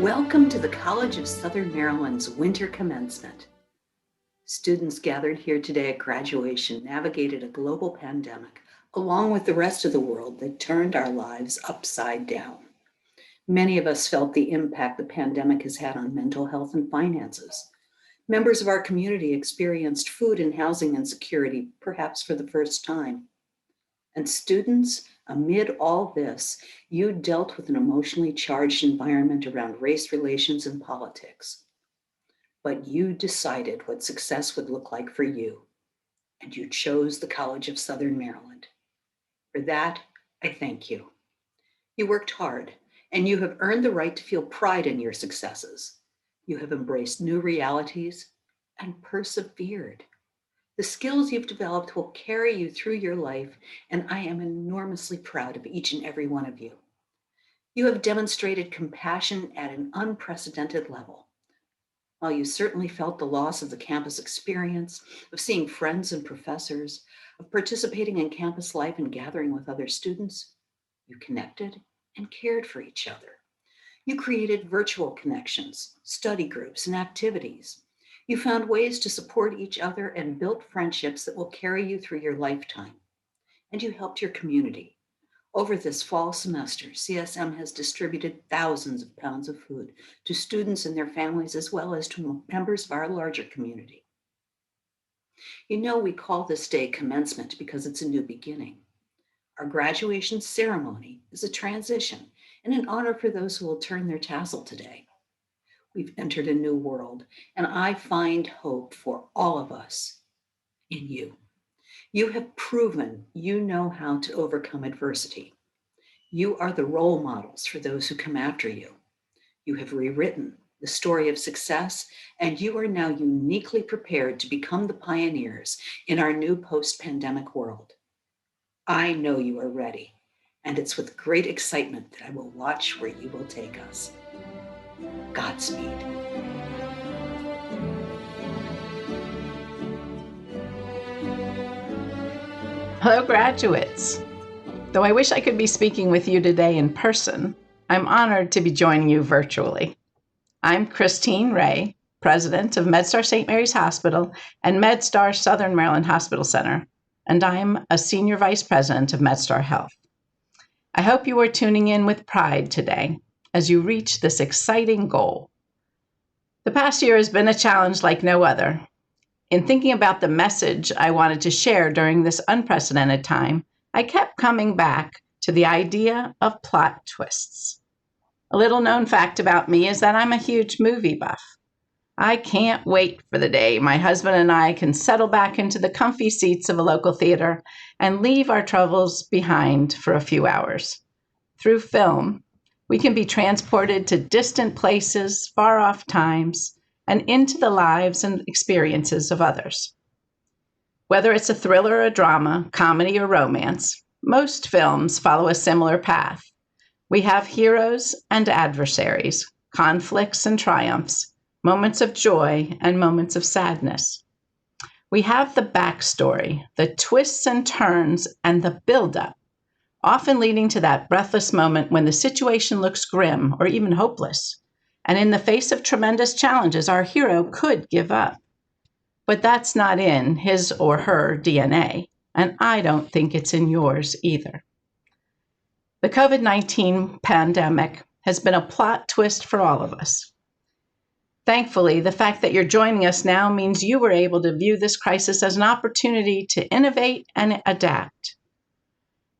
Welcome to the College of Southern Maryland's Winter Commencement. Students gathered here today at graduation navigated a global pandemic, along with the rest of the world, that turned our lives upside down. Many of us felt the impact the pandemic has had on mental health and finances. Members of our community experienced food and housing insecurity, perhaps for the first time. And students, amid all this, you dealt with an emotionally charged environment around race relations and politics. But you decided what success would look like for you, and you chose the College of Southern Maryland. For that, I thank you. You worked hard, and you have earned the right to feel pride in your successes. You have embraced new realities and persevered. The skills you've developed will carry you through your life, and I am enormously proud of each and every one of you. You have demonstrated compassion at an unprecedented level. While you certainly felt the loss of the campus experience, of seeing friends and professors, of participating in campus life and gathering with other students, you connected and cared for each other. You created virtual connections, study groups, and activities. You found ways to support each other and built friendships that will carry you through your lifetime. And you helped your community. Over this fall semester, CSM has distributed thousands of pounds of food to students and their families, as well as to members of our larger community. You know, we call this day commencement because it's a new beginning. Our graduation ceremony is a transition and an honor for those who will turn their tassel today. We've entered a new world, and I find hope for all of us in you. You have proven you know how to overcome adversity. You are the role models for those who come after you. You have rewritten the story of success, and you are now uniquely prepared to become the pioneers in our new post-pandemic world. I know you are ready, and it's with great excitement that I will watch where you will take us. Godspeed. Hello, graduates. Though I wish I could be speaking with you today in person, I'm honored to be joining you virtually. I'm Christine Ray, president of MedStar St. Mary's Hospital and MedStar Southern Maryland Hospital Center, and I'm a senior vice president of MedStar Health. I hope you are tuning in with pride today as you reach this exciting goal. The past year has been a challenge like no other. In thinking about the message I wanted to share during this unprecedented time, I kept coming back to the idea of plot twists. A little known fact about me is that I'm a huge movie buff. I can't wait for the day my husband and I can settle back into the comfy seats of a local theater and leave our troubles behind for a few hours. Through film, we can be transported to distant places, far-off times, and into the lives and experiences of others. Whether it's a thriller or a drama, comedy or romance, most films follow a similar path. We have heroes and adversaries, conflicts and triumphs, moments of joy and moments of sadness. We have the backstory, the twists and turns, and the buildup, often leading to that breathless moment when the situation looks grim or even hopeless. And in the face of tremendous challenges, our hero could give up. But that's not in his or her DNA, and I don't think it's in yours either. The COVID-19 pandemic has been a plot twist for all of us. Thankfully, the fact that you're joining us now means you were able to view this crisis as an opportunity to innovate and adapt.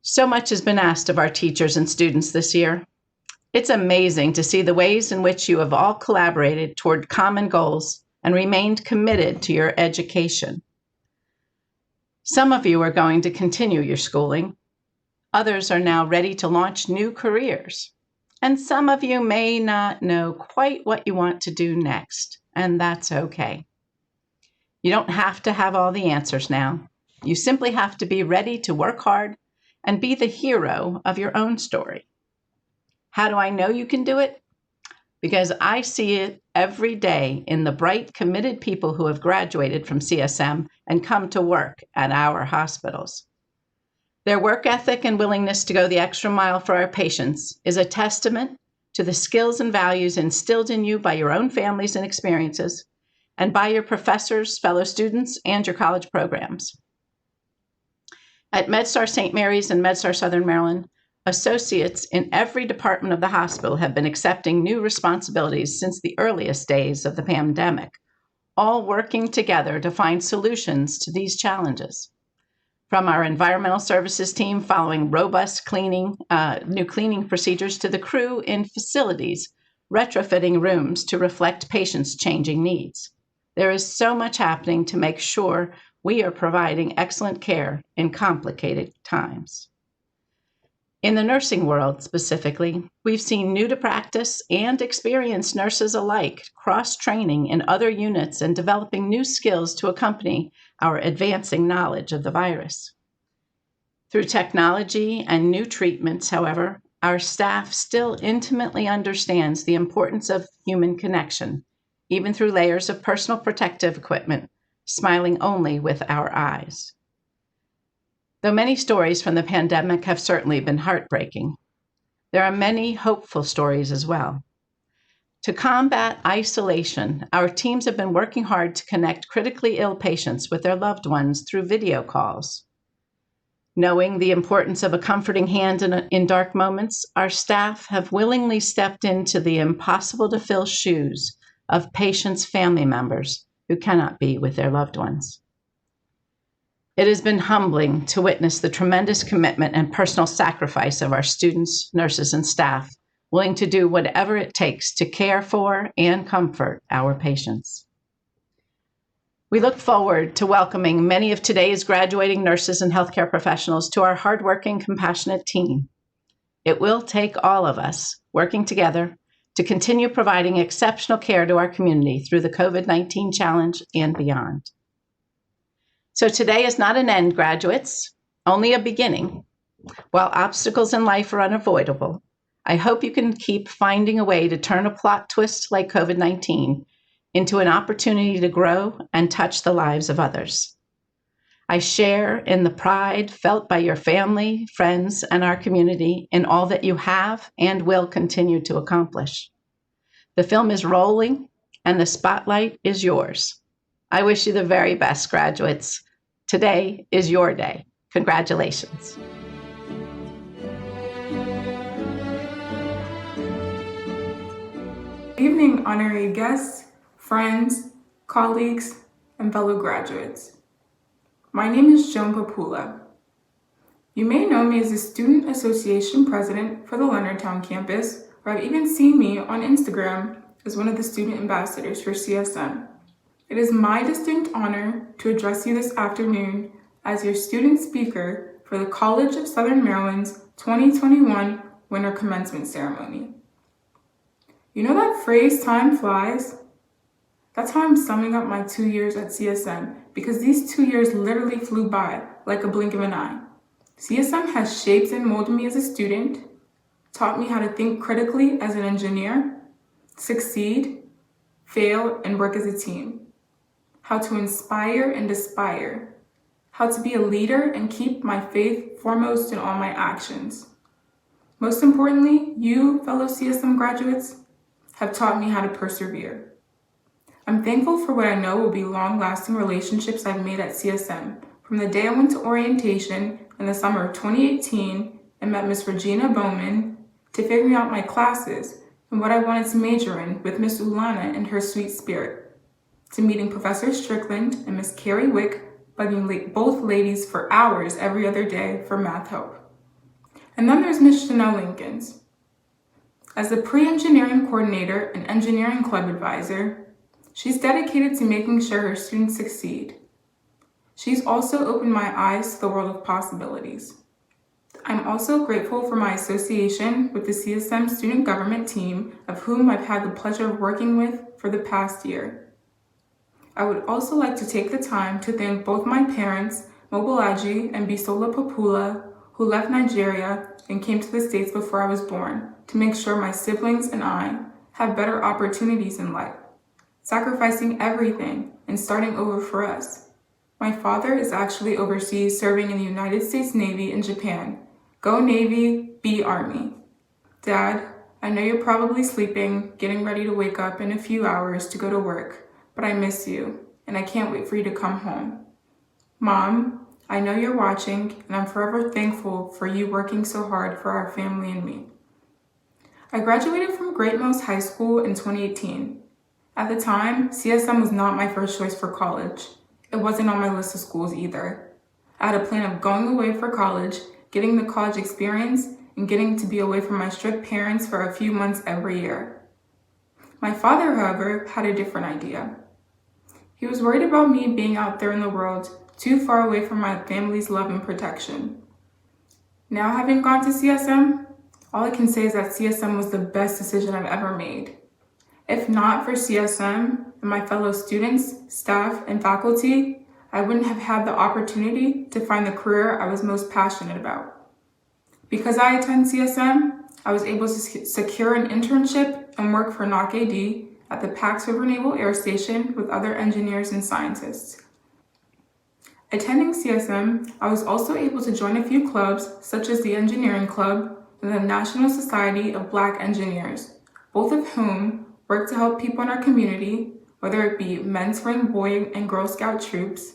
So much has been asked of our teachers and students this year. It's amazing to see the ways in which you have all collaborated toward common goals and remained committed to your education. Some of you are going to continue your schooling. Others are now ready to launch new careers. And some of you may not know quite what you want to do next, and that's okay. You don't have to have all the answers now. You simply have to be ready to work hard and be the hero of your own story. How do I know you can do it? Because I see it every day in the bright, committed people who have graduated from CSM and come to work at our hospitals. Their work ethic and willingness to go the extra mile for our patients is a testament to to the skills and values instilled in you by your own families and experiences, and by your professors, fellow students, and your college programs. At MedStar St. Mary's and MedStar Southern Maryland, associates in every department of the hospital have been accepting new responsibilities since the earliest days of the pandemic, all working together to find solutions to these challenges. From our environmental services team following robust new cleaning procedures to the crew in facilities, retrofitting rooms to reflect patients' changing needs. There is so much happening to make sure we are providing excellent care in complicated times. In the nursing world specifically, we've seen new to practice and experienced nurses alike cross-training in other units and developing new skills to accompany our advancing knowledge of the virus. Through technology and new treatments, however, our staff still intimately understands the importance of human connection, even through layers of personal protective equipment, smiling only with our eyes. Though many stories from the pandemic have certainly been heartbreaking, there are many hopeful stories as well. To combat isolation, our teams have been working hard to connect critically ill patients with their loved ones through video calls. Knowing the importance of a comforting hand in dark moments, our staff have willingly stepped into the impossible-to-fill shoes of patients' family members who cannot be with their loved ones. It has been humbling to witness the tremendous commitment and personal sacrifice of our students, nurses, and staff, willing to do whatever it takes to care for and comfort our patients. We look forward to welcoming many of today's graduating nurses and healthcare professionals to our hardworking, compassionate team. It will take all of us working together to continue providing exceptional care to our community through the COVID-19 challenge and beyond. So today is not an end, graduates, only a beginning. While obstacles in life are unavoidable, I hope you can keep finding a way to turn a plot twist like COVID-19 into an opportunity to grow and touch the lives of others. I share in the pride felt by your family, friends, and our community in all that you have and will continue to accomplish. The film is rolling and the spotlight is yours. I wish you the very best, graduates. Today is your day. Congratulations. Good evening, honorary guests, friends, colleagues, and fellow graduates. My name is Joan Papula. You may know me as the Student Association President for the Leonardtown campus, or have even seen me on Instagram as one of the student ambassadors for CSM. It is my distinct honor to address you this afternoon as your student speaker for the College of Southern Maryland's 2021 Winter Commencement Ceremony. You know that phrase, time flies? That's how I'm summing up my 2 years at CSM, because these 2 years literally flew by like a blink of an eye. CSM has shaped and molded me as a student, taught me how to think critically as an engineer, succeed, fail, and work as a team, how to inspire and aspire, how to be a leader and keep my faith foremost in all my actions. Most importantly, you, fellow CSM graduates, have taught me how to persevere. I'm thankful for what I know will be long-lasting relationships I've made at CSM, from the day I went to orientation in the summer of 2018 and met Miss Regina Bowman, to figuring out my classes and what I wanted to major in with Miss Ulana and her sweet spirit, to meeting Professor Strickland and Miss Carrie Wick, bugging both ladies for hours every other day for math help. And then there's Miss Chanel Linkins. As the pre-engineering coordinator and engineering club advisor, she's dedicated to making sure her students succeed. She's also opened my eyes to the world of possibilities. I'm also grateful for my association with the CSM student government team, of whom I've had the pleasure of working with for the past year. I would also like to take the time to thank both my parents, Mobolaji and Bisola Papula, who left Nigeria and came to the States before I was born, to make sure my siblings and I have better opportunities in life, sacrificing everything and starting over for us. My father is actually overseas serving in the United States Navy in Japan. Go Navy, be Army. Dad, I know you're probably sleeping, getting ready to wake up in a few hours to go to work, but I miss you, and I can't wait for you to come home. Mom, I know you're watching, and I'm forever thankful for you working so hard for our family and me. I graduated from Great Mills High School in 2018. At the time, CSM was not my first choice for college. It wasn't on my list of schools either. I had a plan of going away for college, getting the college experience, and getting to be away from my strict parents for a few months every year. My father, however, had a different idea. He was worried about me being out there in the world, too far away from my family's love and protection. Now having gone to CSM, all I can say is that CSM was the best decision I've ever made. If not for CSM and my fellow students, staff, and faculty, I wouldn't have had the opportunity to find the career I was most passionate about. Because I attend CSM, I was able to secure an internship and work for NOC AD at the Pax River Naval Air Station with other engineers and scientists. Attending CSM, I was also able to join a few clubs such as the Engineering Club and the National Society of Black Engineers, both of whom work to help people in our community, whether it be mentoring Boy and Girl Scout troops,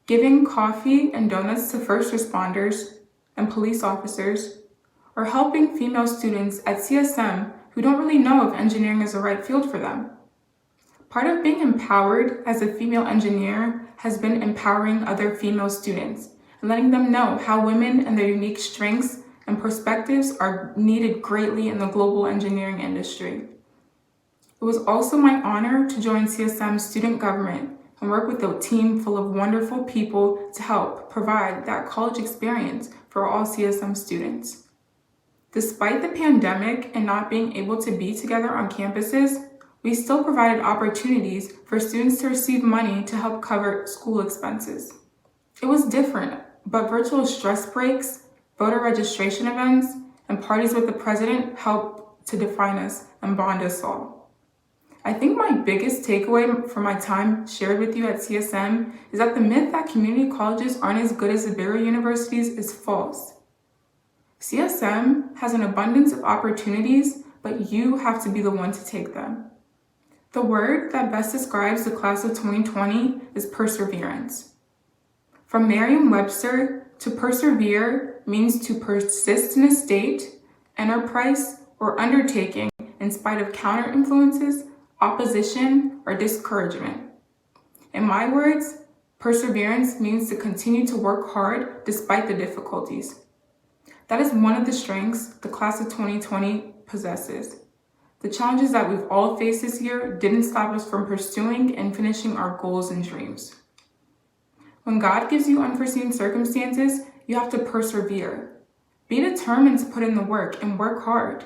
giving coffee and donuts to first responders and police officers, or helping female students at CSM who don't really know if engineering is the right field for them. Part of being empowered as a female engineer has been empowering other female students and letting them know how women and their unique strengths and perspectives are needed greatly in the global engineering industry. It was also my honor to join CSM's student government and work with a team full of wonderful people to help provide that college experience for all CSM students. Despite the pandemic and not being able to be together on campuses, we still provided opportunities for students to receive money to help cover school expenses. It was different, but virtual stress breaks, voter registration events, and parties with the president helped to define us and bond us all. I think my biggest takeaway from my time shared with you at CSM is that the myth that community colleges aren't as good as the bigger universities is false. CSM has an abundance of opportunities, but you have to be the one to take them. The word that best describes the class of 2020 is perseverance. From Merriam-Webster, to persevere means to persist in a state, enterprise, or undertaking in spite of counter-influences, opposition, or discouragement. In my words, perseverance means to continue to work hard despite the difficulties. That is one of the strengths the class of 2020 possesses. The challenges that we've all faced this year didn't stop us from pursuing and finishing our goals and dreams. When God gives you unforeseen circumstances, you have to persevere. Be determined to put in the work and work hard.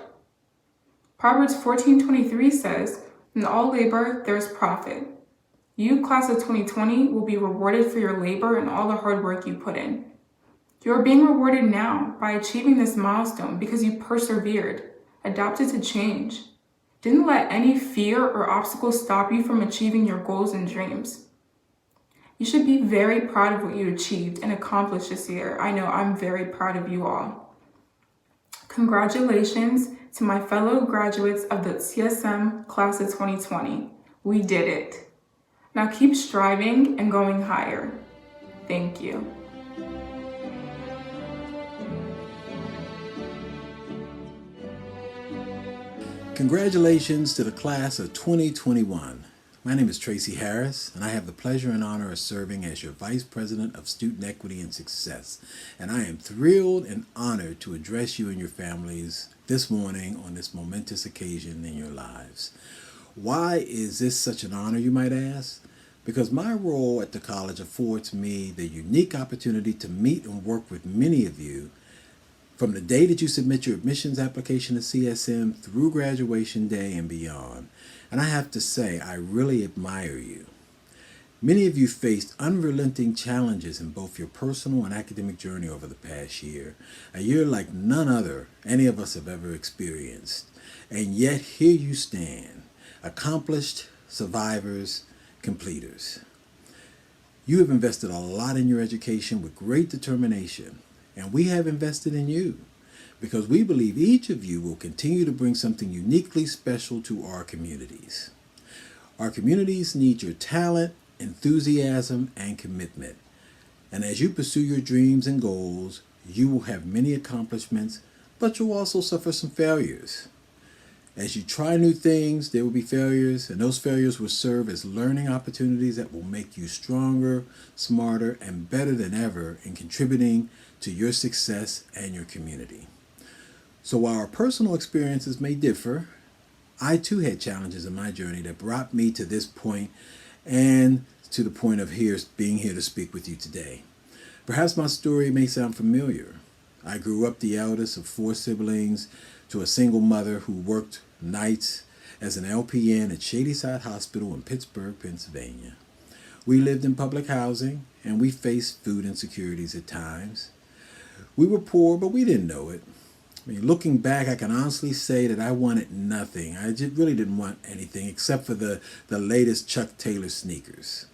Proverbs 14:23 says, "In all labor there is profit." You, class of 2020, will be rewarded for your labor and all the hard work you put in. You are being rewarded now by achieving this milestone because you persevered, adapted to change, didn't let any fear or obstacle stop you from achieving your goals and dreams. You should be very proud of what you achieved and accomplished this year. I know I'm very proud of you all. Congratulations to my fellow graduates of the CSM class of 2020. We did it. Now keep striving and going higher. Thank you. Congratulations to the class of 2021. My name is Tracy Harris, and I have the pleasure and honor of serving as your Vice President of Student Equity and Success. And I am thrilled and honored to address you and your families this morning on this momentous occasion in your lives. Why is this such an honor, you might ask? Because my role at the college affords me the unique opportunity to meet and work with many of you from the day that you submit your admissions application to CSM through graduation day and beyond. And I have to say, I really admire you. Many of you faced unrelenting challenges in both your personal and academic journey over the past year, a year like none other any of us have ever experienced. And yet here you stand, accomplished survivors, completers. You have invested a lot in your education with great determination, and we have invested in you. because we believe each of you will continue to bring something uniquely special to our communities. Our communities need your talent, enthusiasm, and commitment. And as you pursue your dreams and goals, you will have many accomplishments, but you'll also suffer some failures. As you try new things, there will be failures, and those failures will serve as learning opportunities that will make you stronger, smarter, and better than ever in contributing to your success and your community. So while our personal experiences may differ, I too had challenges in my journey that brought me to this point and to the point of being here to speak with you today. Perhaps my story may sound familiar. I grew up the eldest of 4 siblings to a single mother who worked nights as an LPN at Shadyside Hospital in Pittsburgh, Pennsylvania. We lived in public housing and we faced food insecurities at times. We were poor, but we didn't know it. Looking back, I can honestly say that I wanted nothing. I just really didn't want anything except for the latest Chuck Taylor sneakers.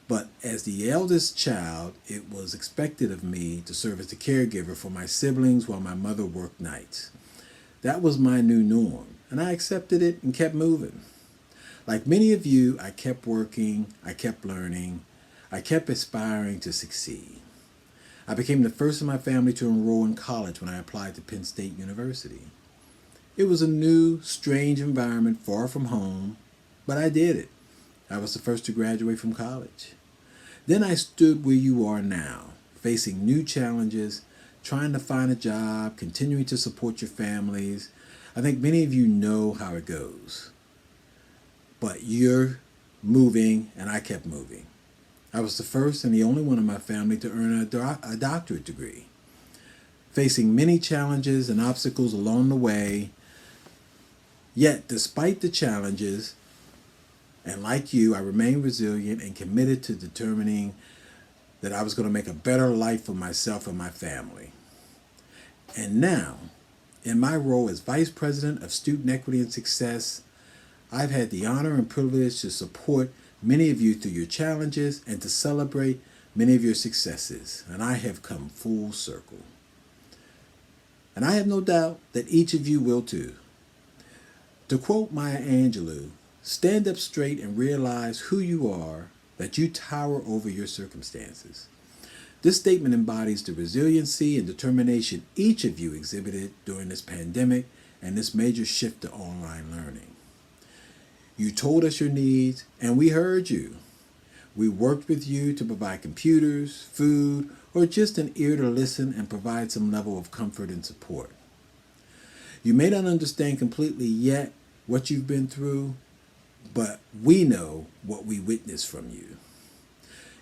But as the eldest child, it was expected of me to serve as the caregiver for my siblings while my mother worked nights. That was my new norm, and I accepted it and kept moving. Like many of you, I kept working, I kept learning, I kept aspiring to succeed. I became the first in my family to enroll in college when I applied to Penn State University. It was a new, strange environment far from home, but I did it. I was the first to graduate from college. Then I stood where you are now, facing new challenges, trying to find a job, continuing to support your families. I think many of you know how it goes. But you're moving, and I kept moving. I was the first and the only one in my family to earn a doctorate degree. Facing many challenges and obstacles along the way, yet despite the challenges, and like you, I remained resilient and committed to determining that I was going to make a better life for myself and my family. And now, in my role as Vice President of Student Equity and Success, I've had the honor and privilege to support many of you through your challenges and to celebrate many of your successes. And I have come full circle. And I have no doubt that each of you will too. To quote Maya Angelou, stand up straight and realize who you are, that you tower over your circumstances. This statement embodies the resiliency and determination each of you exhibited during this pandemic and this major shift to online learning. You told us your needs, and we heard you. We worked with you to provide computers, food, or just an ear to listen and provide some level of comfort and support. You may not understand completely yet what you've been through, but we know what we witnessed from you.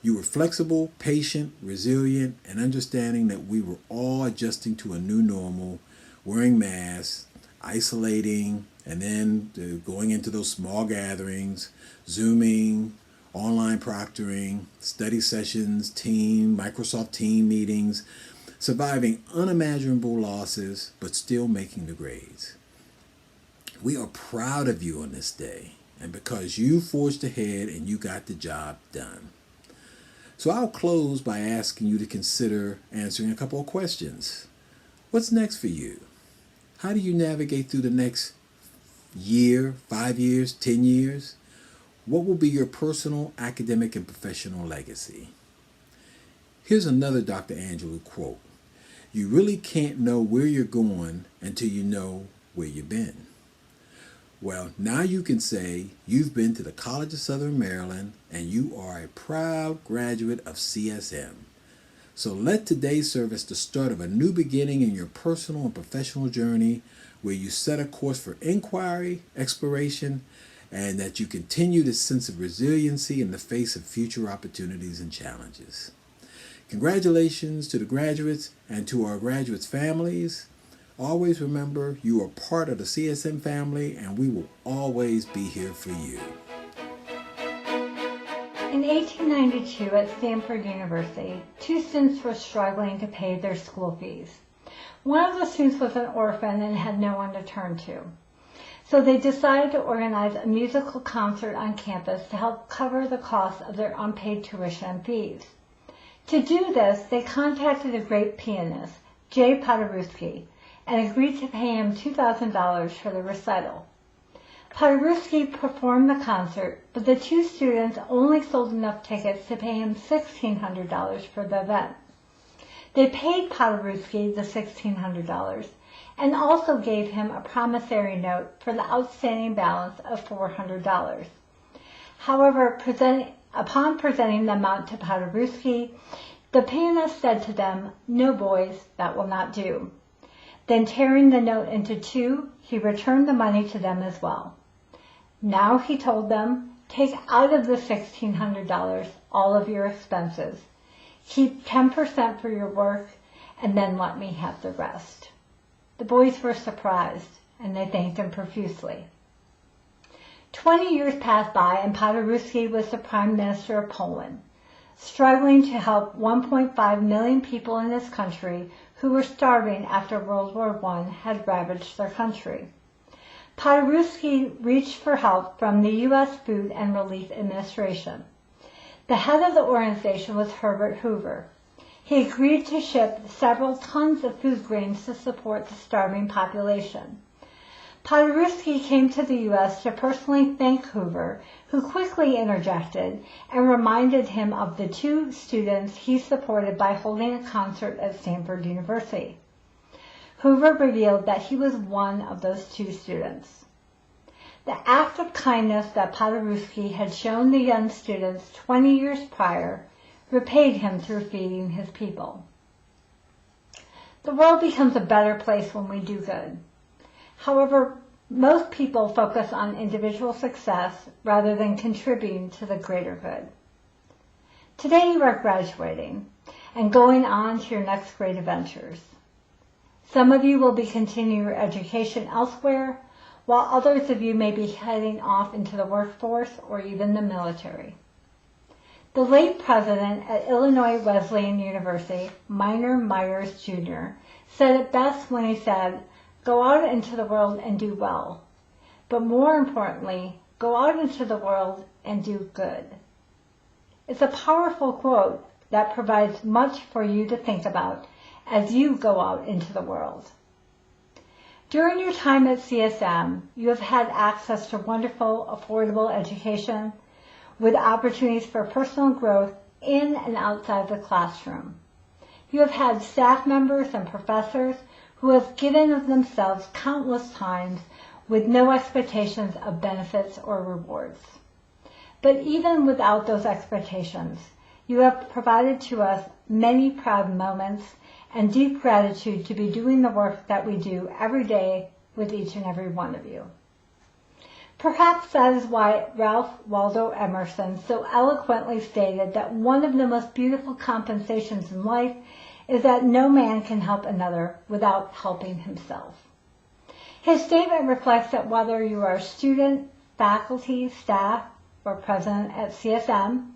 You were flexible, patient, resilient, and understanding that we were all adjusting to a new normal, wearing masks, isolating, and then going into those small gatherings, Zooming, online proctoring, study sessions, Microsoft Team meetings, surviving unimaginable losses, but still making the grades. We are proud of you on this day, and because you forged ahead and you got the job done. So I'll close by asking you to consider answering a couple of questions. What's next for you? How do you navigate through the next year, 5 years, 10 years? What will be your personal, academic, and professional legacy? Here's another Dr. Angelou quote. You really can't know where you're going until you know where you've been. Well, now you can say you've been to the College of Southern Maryland and you are a proud graduate of CSM. So let today serve as the start of a new beginning in your personal and professional journey where you set a course for inquiry, exploration, and that you continue this sense of resiliency in the face of future opportunities and challenges. Congratulations to the graduates and to our graduates' families. Always remember, you are part of the CSM family, and we will always be here for you. In 1892 at Stanford University, 2 students were struggling to pay their school fees. One of the students was an orphan and had no one to turn to. So they decided to organize a musical concert on campus to help cover the cost of their unpaid tuition and fees. To do this, they contacted a great pianist, Jay Paderewski, and agreed to pay him $2,000 for the recital. Paderewski performed the concert, but the two students only sold enough tickets to pay him $1,600 for the event. They paid Paderewski the $1,600 and also gave him a promissory note for the outstanding balance of $400. However, upon presenting the amount to Paderewski, the pianist said to them, "No, boys, that will not do." Then tearing the note into two, he returned the money to them as well. Now, he told them, take out of the $1,600 all of your expenses. Keep 10% for your work, and then let me have the rest. The boys were surprised, and they thanked him profusely. 20 years passed by, and Paderewski was the Prime Minister of Poland, struggling to help 1.5 million people in his country who were starving after World War I had ravaged their country. Paderewski reached for help from the U.S. Food and Relief Administration. The head of the organization was Herbert Hoover. He agreed to ship several tons of food grains to support the starving population. Paderewski came to the U.S. to personally thank Hoover, who quickly interjected and reminded him of the two students he supported by holding a concert at Stanford University. Hoover revealed that he was one of those two students. The act of kindness that Paderewski had shown the young students 20 years prior repaid him through feeding his people. The world becomes a better place when we do good. However, most people focus on individual success rather than contributing to the greater good. Today you are graduating and going on to your next great adventures. Some of you will be continuing your education elsewhere, while others of you may be heading off into the workforce or even the military. The late president at Illinois Wesleyan University, Minor Myers Jr., said it best when he said, "Go out into the world and do well, but more importantly, go out into the world and do good." It's a powerful quote that provides much for you to think about as you go out into the world. During your time at CSM, you have had access to wonderful, affordable education with opportunities for personal growth in and outside the classroom. You have had staff members and professors who have given of themselves countless times with no expectations of benefits or rewards. But even without those expectations, you have provided to us many proud moments and deep gratitude to be doing the work that we do every day with each and every one of you. Perhaps that is why Ralph Waldo Emerson so eloquently stated that one of the most beautiful compensations in life is that no man can help another without helping himself. His statement reflects that whether you are a student, faculty, staff, or president at CSM,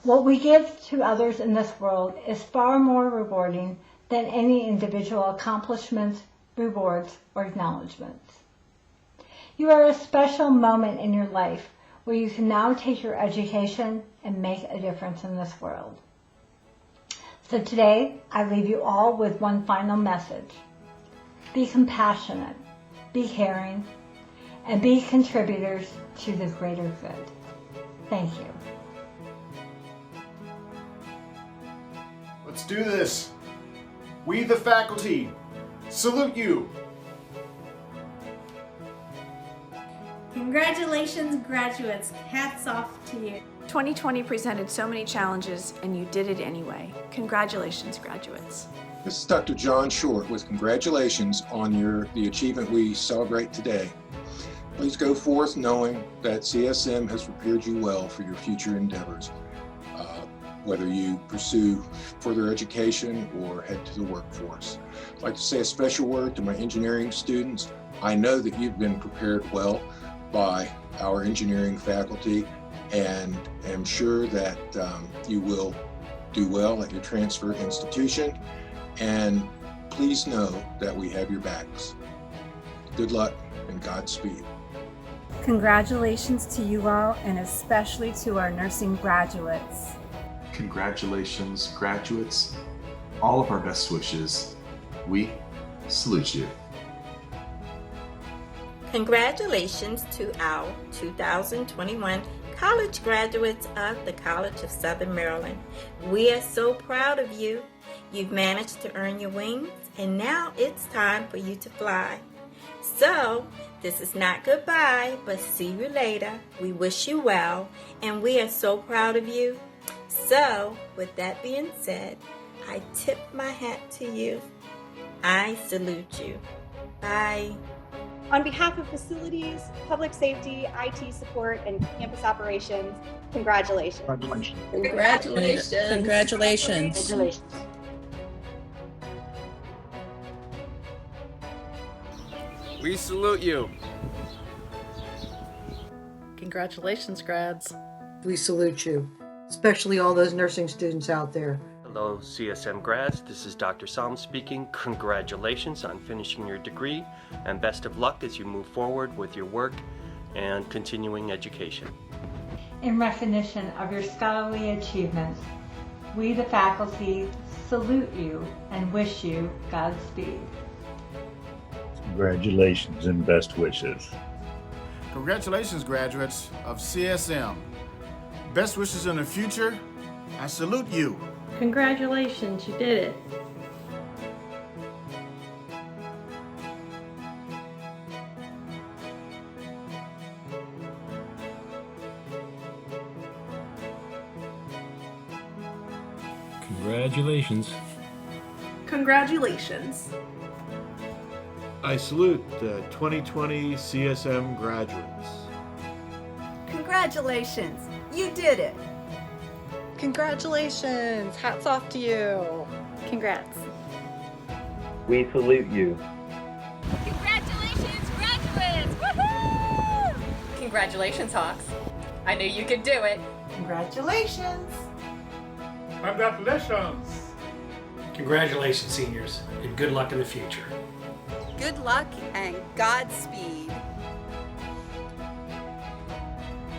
what we give to others in this world is far more rewarding than any individual accomplishments, rewards, or acknowledgments. You are a special moment in your life where you can now take your education and make a difference in this world. So today, I leave you all with one final message. Be compassionate, be caring, and be contributors to the greater good. Thank you. Let's do this. We, the faculty, salute you. Congratulations, graduates. Hats off to you. 2020 presented so many challenges, and you did it anyway. Congratulations, graduates. This is Dr. John Short with congratulations on the achievement we celebrate today. Please go forth knowing that CSM has prepared you well for your future endeavors, whether you pursue further education or head to the workforce. I'd like to say a special word to my engineering students. I know that you've been prepared well by our engineering faculty, and am sure that you will do well at your transfer institution. And please know that we have your backs. Good luck and Godspeed. Congratulations to you all, and especially to our nursing graduates. Congratulations, graduates. All of our best wishes. We salute you. Congratulations to our 2021 college graduates of the College of Southern Maryland. We are so proud of you. You've managed to earn your wings, and now it's time for you to fly. So, this is not goodbye, but see you later. We wish you well, and we are so proud of you. So, with that being said, I tip my hat to you. I salute you. Bye. On behalf of facilities, public safety, IT support, and campus operations, congratulations. Congratulations. Congratulations. We salute you. Congratulations, grads. We salute you, especially all those nursing students out there. Hello, CSM grads. This is Dr. Salm speaking. Congratulations on finishing your degree, and best of luck as you move forward with your work and continuing education. In recognition of your scholarly achievements, we, the faculty, salute you and wish you Godspeed. Congratulations and best wishes. Congratulations, graduates of CSM. Best wishes in the future. I salute you. Congratulations, you did it. Congratulations. Congratulations. I salute the 2020 CSM graduates. Congratulations, you did it. Congratulations. Hats off to you. Congrats. We salute you. Congratulations, graduates! Woohoo! Congratulations, Hawks. I knew you could do it. Congratulations. Congratulations. Congratulations, seniors, and good luck in the future. Good luck and Godspeed.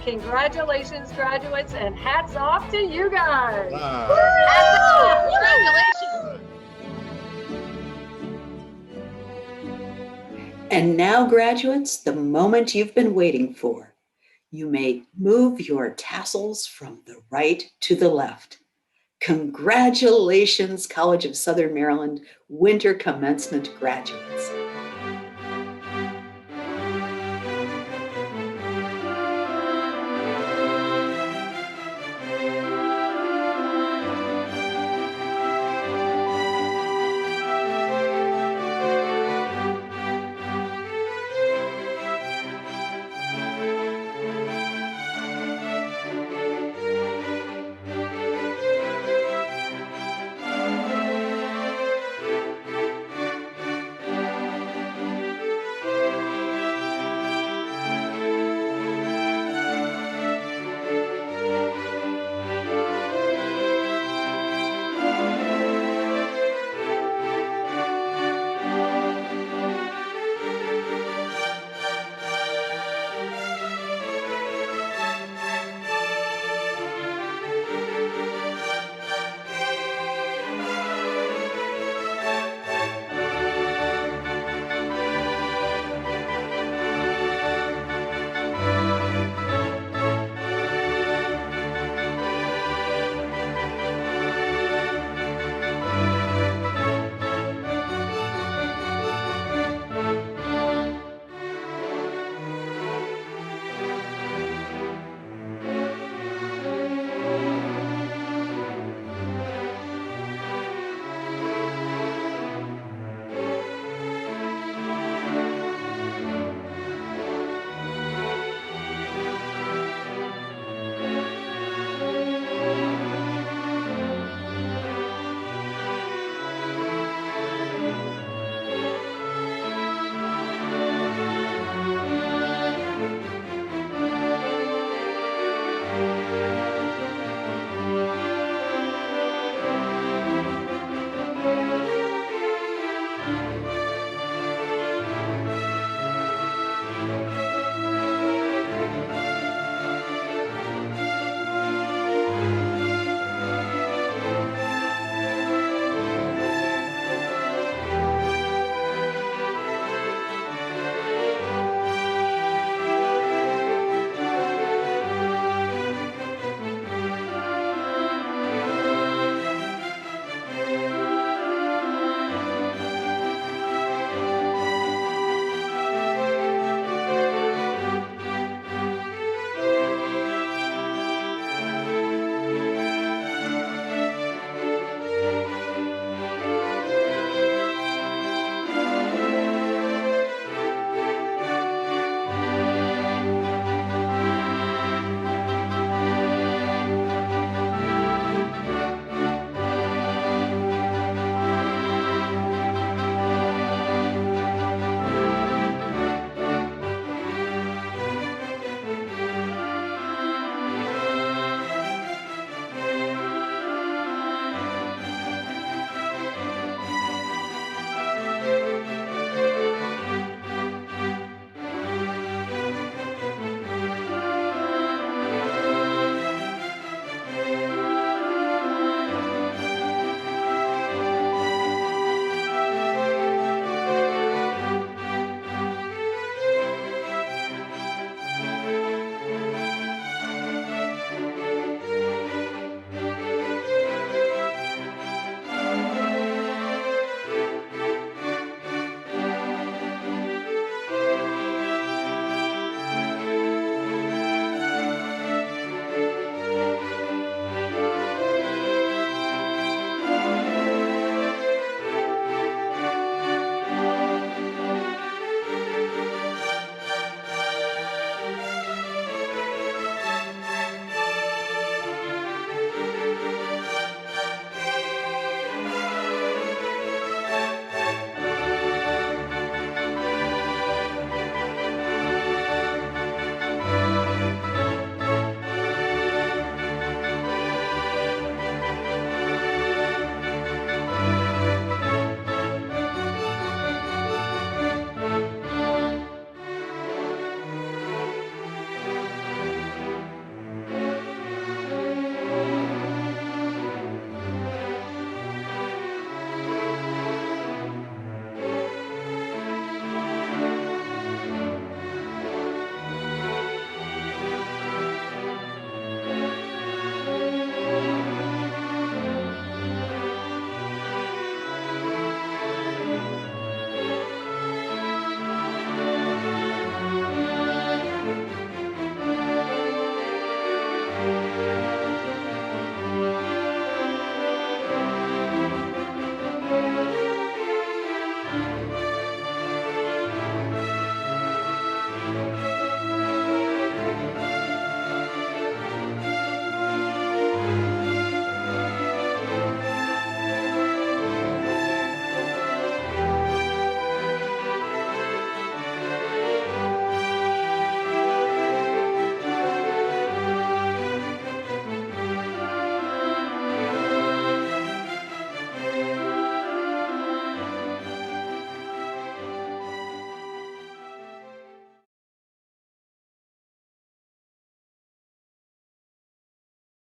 Congratulations, graduates, and hats off to you guys. Wow. Congratulations. And now, graduates, the moment you've been waiting for. You may move your tassels from the right to the left. Congratulations, College of Southern Maryland winter commencement graduates.